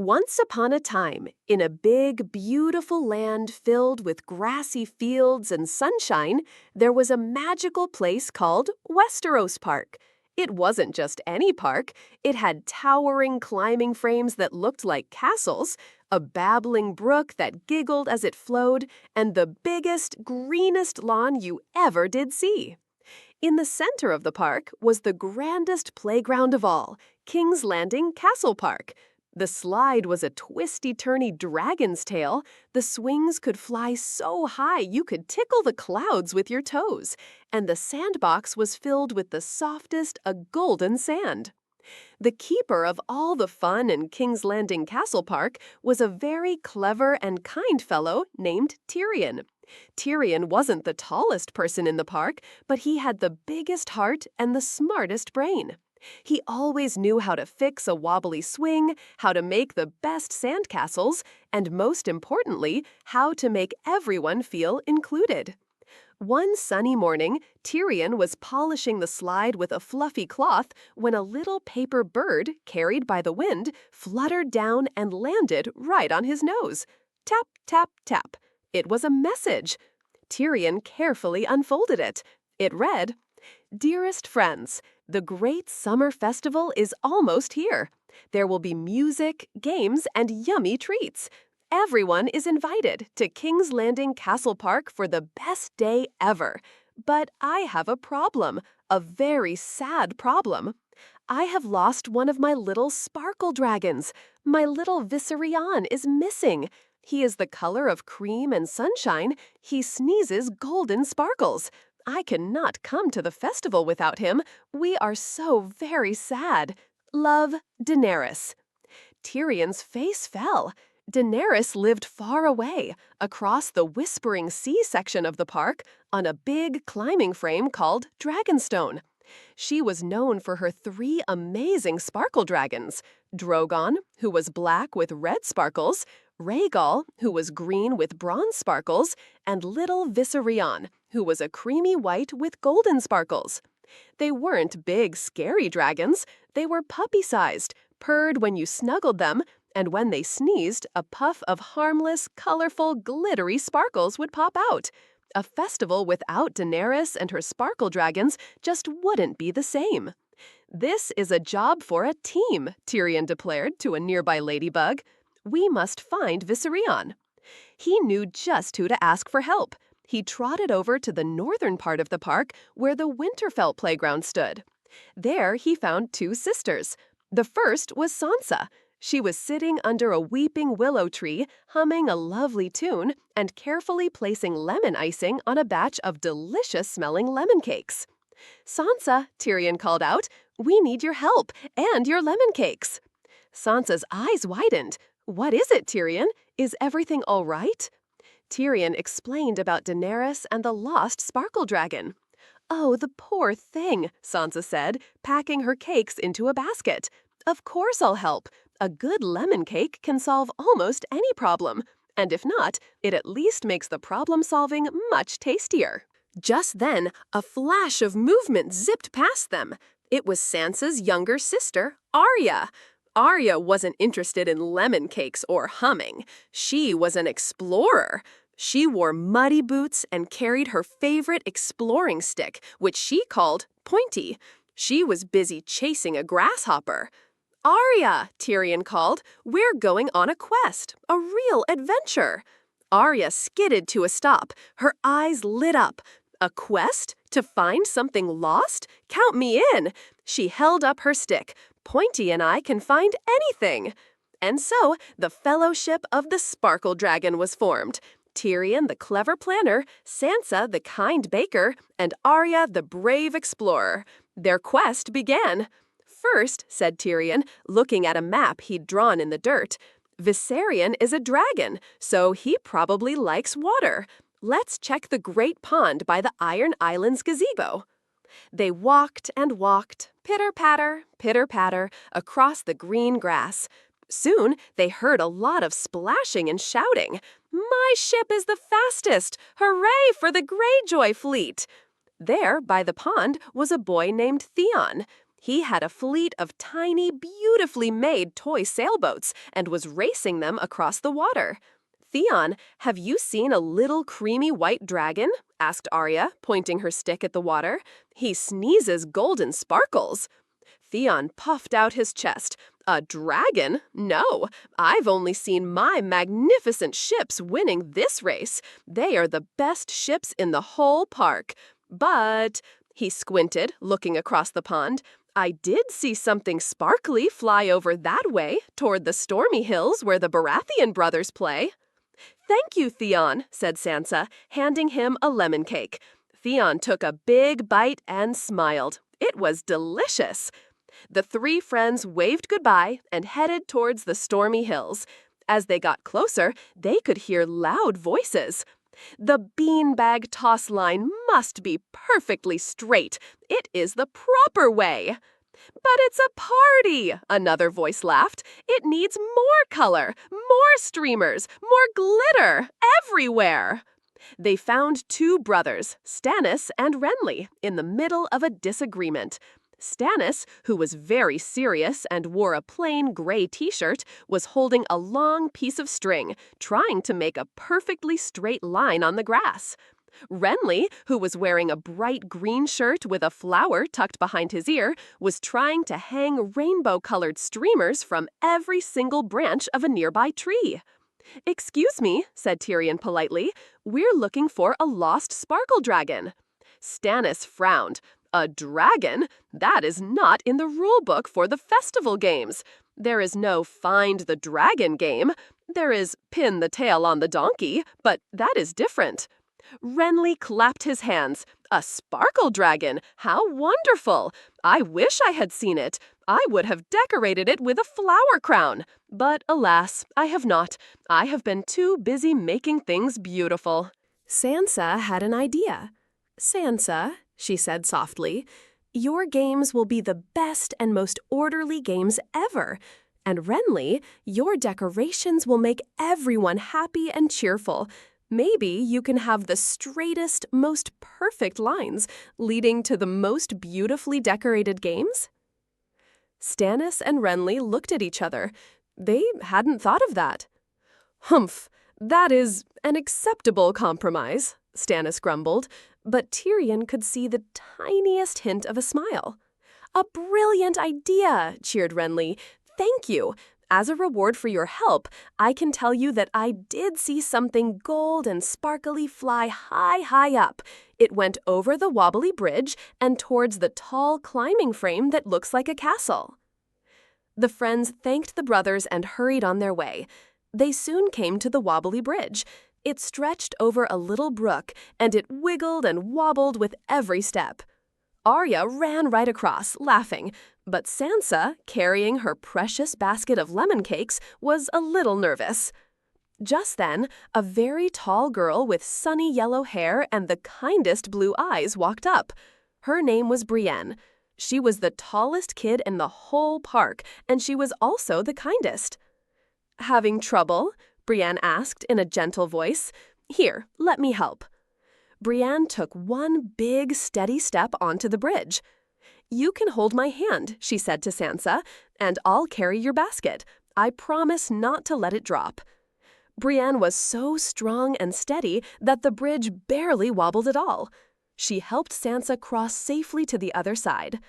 Once upon a time, in a big, beautiful land filled with grassy fields and sunshine, there was a magical place called Westeros Park. It wasn't just any park. It had towering climbing frames that looked like castles, a babbling brook that giggled as it flowed, and the biggest, greenest lawn you ever did see. In the center of the park was the grandest playground of all, King's Landing Castle Park. The slide was a twisty-turny dragon's tail. The swings could fly so high you could tickle the clouds with your toes. And the sandbox was filled with the softest, a golden sand. The keeper of all the fun in King's Landing Castle Park was a very clever and kind fellow named Tyrion. Tyrion wasn't the tallest person in the park, but he had the biggest heart and the smartest brain. He always knew how to fix a wobbly swing, how to make the best sandcastles, and most importantly, how to make everyone feel included. One sunny morning, Tyrion was polishing the slide with a fluffy cloth when a little paper bird, carried by the wind, fluttered down and landed right on his nose. Tap, tap, tap. It was a message. Tyrion carefully unfolded it. It read, "Dearest friends, the great summer festival is almost here. There will be music, games, and yummy treats. Everyone is invited to King's Landing Castle Park for the best day ever. But I have a problem, a very sad problem. I have lost one of my little sparkle dragons. My little Viserion is missing. He is the color of cream and sunshine. He sneezes golden sparkles. I cannot come to the festival without him. We are so very sad. Love, Daenerys." Tyrion's face fell. Daenerys lived far away, across the Whispering Sea section of the park, on a big climbing frame called Dragonstone. She was known for her 3 amazing sparkle dragons: Drogon, who was black with red sparkles, Rhaegal, who was green with bronze sparkles, and little Viserion, who was a creamy white with golden sparkles. They weren't big, scary dragons. They were puppy-sized, purred when you snuggled them, and when they sneezed, a puff of harmless, colorful, glittery sparkles would pop out. A festival without Daenerys and her sparkle dragons just wouldn't be the same. "This is a job for a team," Tyrion declared to a nearby ladybug. "We must find Viserion." He knew just who to ask for help. He trotted over to the northern part of the park where the Winterfell playground stood. There he found 2 sisters. The first was Sansa. She was sitting under a weeping willow tree, humming a lovely tune and carefully placing lemon icing on a batch of delicious-smelling lemon cakes. "Sansa," Tyrion called out, "we need your help and your lemon cakes." Sansa's eyes widened. "What is it, Tyrion? Is everything all right?" Tyrion explained about Daenerys and the lost sparkle dragon. "Oh, the poor thing," Sansa said, packing her cakes into a basket. "Of course I'll help. A good lemon cake can solve almost any problem. And if not, it at least makes the problem-solving much tastier." Just then, a flash of movement zipped past them. It was Sansa's younger sister, Arya. Arya wasn't interested in lemon cakes or humming. She was an explorer. She wore muddy boots and carried her favorite exploring stick, which she called Pointy. She was busy chasing a grasshopper. "Arya," Tyrion called, "we're going on a quest, a real adventure." Arya skidded to a stop. Her eyes lit up. "A quest? To find something lost? Count me in." She held up her stick. "Pointy and I can find anything." And so, the Fellowship of the Sparkle Dragon was formed. Tyrion, the clever planner, Sansa, the kind baker, and Arya, the brave explorer. Their quest began. "First," said Tyrion, looking at a map he'd drawn in the dirt, "Viserion is a dragon, so he probably likes water. Let's check the great pond by the Iron Islands gazebo." They walked and walked, pitter-patter, across the green grass. Soon, they heard a lot of splashing and shouting. "My ship is the fastest! Hooray for the Greyjoy fleet!" There, by the pond, was a boy named Theon. He had a fleet of tiny, beautifully made toy sailboats and was racing them across the water. "Theon, have you seen a little creamy white dragon?" asked Arya, pointing her stick at the water. "He sneezes golden sparkles." Theon puffed out his chest. "A dragon? No, I've only seen my magnificent ships winning this race. They are the best ships in the whole park. But," he squinted, looking across the pond, "I did see something sparkly fly over that way, toward the stormy hills where the Baratheon brothers play." "Thank you, Theon," said Sansa, handing him a lemon cake. Theon took a big bite and smiled. It was delicious. The three friends waved goodbye and headed towards the stormy hills. As they got closer, they could hear loud voices. "The beanbag toss line must be perfectly straight. It is the proper way." "But it's a party," another voice laughed. "It needs more color, more streamers, more glitter, everywhere." They found two brothers, Stannis and Renly, in the middle of a disagreement. Stannis, who was very serious and wore a plain gray t-shirt, was holding a long piece of string, trying to make a perfectly straight line on the grass. Renly, who was wearing a bright green shirt with a flower tucked behind his ear, was trying to hang rainbow-colored streamers from every single branch of a nearby tree. "Excuse me," said Tyrion politely, "we're looking for a lost sparkle dragon." Stannis frowned. "A dragon? That is not in the rulebook for the festival games. There is no Find the Dragon game. There is Pin the Tail on the Donkey, but that is different." Renly clapped his hands. "A sparkle dragon? How wonderful! I wish I had seen it. I would have decorated it with a flower crown. But alas, I have not. I have been too busy making things beautiful." Sansa had an idea. "Sansa," she said softly, "your games will be the best and most orderly games ever. And Renly, your decorations will make everyone happy and cheerful. Maybe you can have the straightest, most perfect lines, leading to the most beautifully decorated games?" Stannis and Renly looked at each other. They hadn't thought of that. "Humph, that is an acceptable compromise," Stannis grumbled, but Tyrion could see the tiniest hint of a smile. "A brilliant idea," cheered Renly. "Thank you. As a reward for your help, I can tell you that I did see something gold and sparkly fly high, high up. It went over the wobbly bridge and towards the tall climbing frame that looks like a castle." The friends thanked the brothers and hurried on their way. They soon came to the wobbly bridge. It stretched over a little brook, and it wiggled and wobbled with every step. Arya ran right across, laughing, but Sansa, carrying her precious basket of lemon cakes, was a little nervous. Just then, a very tall girl with sunny yellow hair and the kindest blue eyes walked up. Her name was Brienne. She was the tallest kid in the whole park, and she was also the kindest. "Having trouble?" Brienne asked in a gentle voice. "Here, let me help." Brienne took one big, steady step onto the bridge. "You can hold my hand," she said to Sansa, "and I'll carry your basket. I promise not to let it drop." Brienne was so strong and steady that the bridge barely wobbled at all. She helped Sansa cross safely to the other side.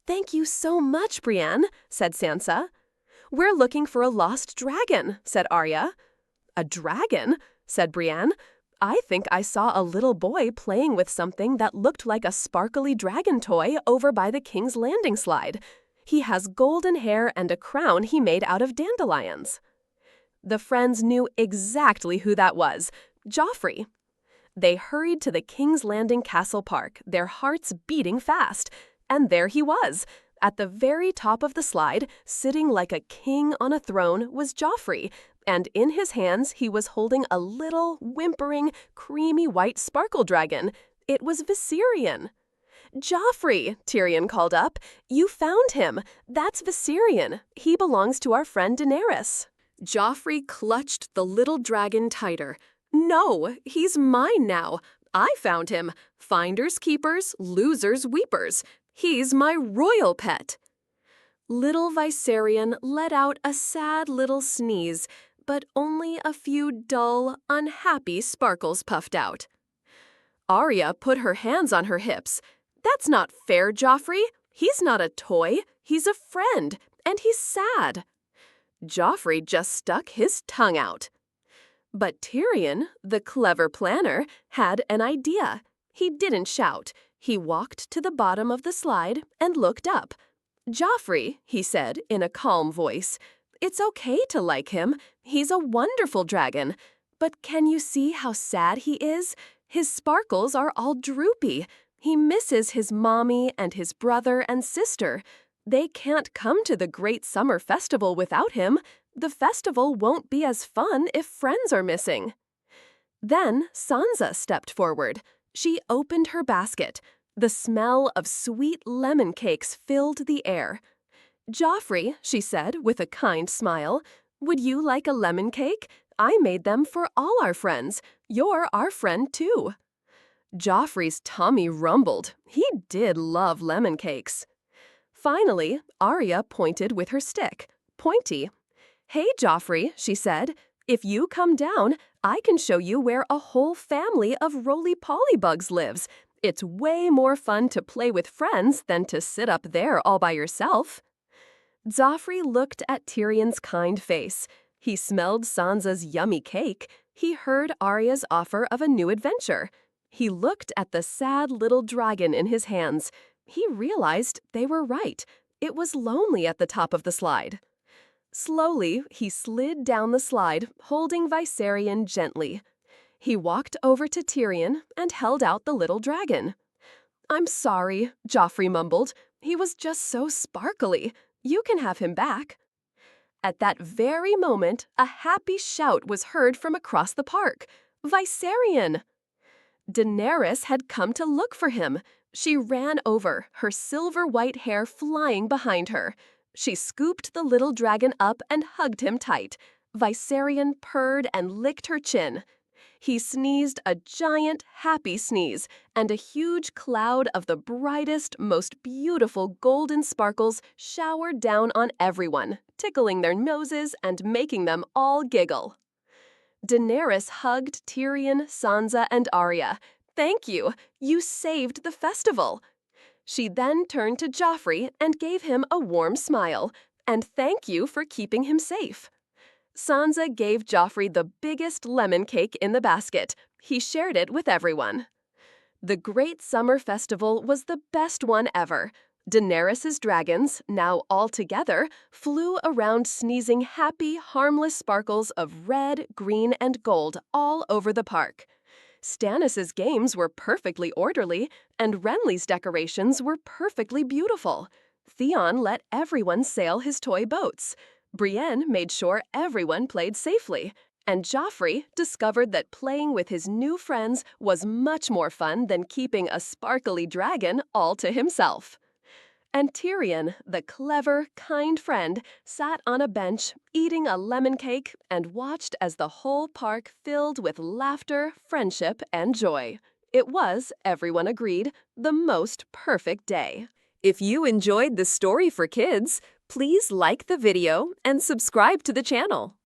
"Thank you so much, Brienne," said Sansa. "We're looking for a lost dragon," said Arya. "A dragon?" said Brienne. "I think I saw a little boy playing with something that looked like a sparkly dragon toy over by the King's Landing slide. He has golden hair and a crown he made out of dandelions." The friends knew exactly who that was, Joffrey. They hurried to the King's Landing Castle Park, their hearts beating fast. And there he was. At the very top of the slide, sitting like a king on a throne, was Joffrey, and in his hands he was holding a little, whimpering, creamy white sparkle dragon. It was Viserion. "Joffrey," Tyrion called up, "you found him. That's Viserion. He belongs to our friend Daenerys." Joffrey clutched the little dragon tighter. "No, he's mine now. I found him. Finders keepers, losers weepers. He's my royal pet." Little Viserion let out a sad little sneeze, but only a few dull, unhappy sparkles puffed out. Arya put her hands on her hips. "That's not fair, Joffrey. He's not a toy. He's a friend, and he's sad." Joffrey just stuck his tongue out. But Tyrion, the clever planner, had an idea. He didn't shout. He walked to the bottom of the slide and looked up. "Joffrey," he said in a calm voice, "it's okay to like him. He's a wonderful dragon. But can you see how sad he is? His sparkles are all droopy. He misses his mommy and his brother and sister. They can't come to the great summer festival without him. The festival won't be as fun if friends are missing." Then Sansa stepped forward. She opened her basket. The smell of sweet lemon cakes filled the air. "Joffrey," she said with a kind smile, "would you like a lemon cake? I made them for all our friends. You're our friend too." Joffrey's tummy rumbled. He did love lemon cakes. Finally, Arya pointed with her stick, pointy. "Hey, Joffrey," she said, "if you come down, I can show you where a whole family of roly-poly bugs lives. It's way more fun to play with friends than to sit up there all by yourself." Joffrey looked at Tyrion's kind face. He smelled Sansa's yummy cake. He heard Arya's offer of a new adventure. He looked at the sad little dragon in his hands. He realized they were right. It was lonely at the top of the slide. Slowly, he slid down the slide, holding Viserion gently. He walked over to Tyrion and held out the little dragon. "I'm sorry," Joffrey mumbled. "He was just so sparkly. You can have him back." At that very moment, a happy shout was heard from across the park. "Viserion!" Daenerys had come to look for him. She ran over, her silver-white hair flying behind her. She scooped the little dragon up and hugged him tight. Viserion purred and licked her chin. He sneezed a giant, happy sneeze, and a huge cloud of the brightest, most beautiful golden sparkles showered down on everyone, tickling their noses and making them all giggle. Daenerys hugged Tyrion, Sansa, and Arya. "Thank you. You saved the festival." She then turned to Joffrey and gave him a warm smile. "And thank you for keeping him safe." Sansa gave Joffrey the biggest lemon cake in the basket. He shared it with everyone. The Great Summer Festival was the best one ever. Daenerys' dragons, now all together, flew around sneezing happy, harmless sparkles of red, green, and gold all over the park. Stannis' games were perfectly orderly, and Renly's decorations were perfectly beautiful. Theon let everyone sail his toy boats. Brienne made sure everyone played safely. And Joffrey discovered that playing with his new friends was much more fun than keeping a sparkly dragon all to himself. And Tyrion, the clever, kind friend, sat on a bench, eating a lemon cake, and watched as the whole park filled with laughter, friendship, and joy. It was, everyone agreed, the most perfect day. If you enjoyed this story for kids, please like the video and subscribe to the channel.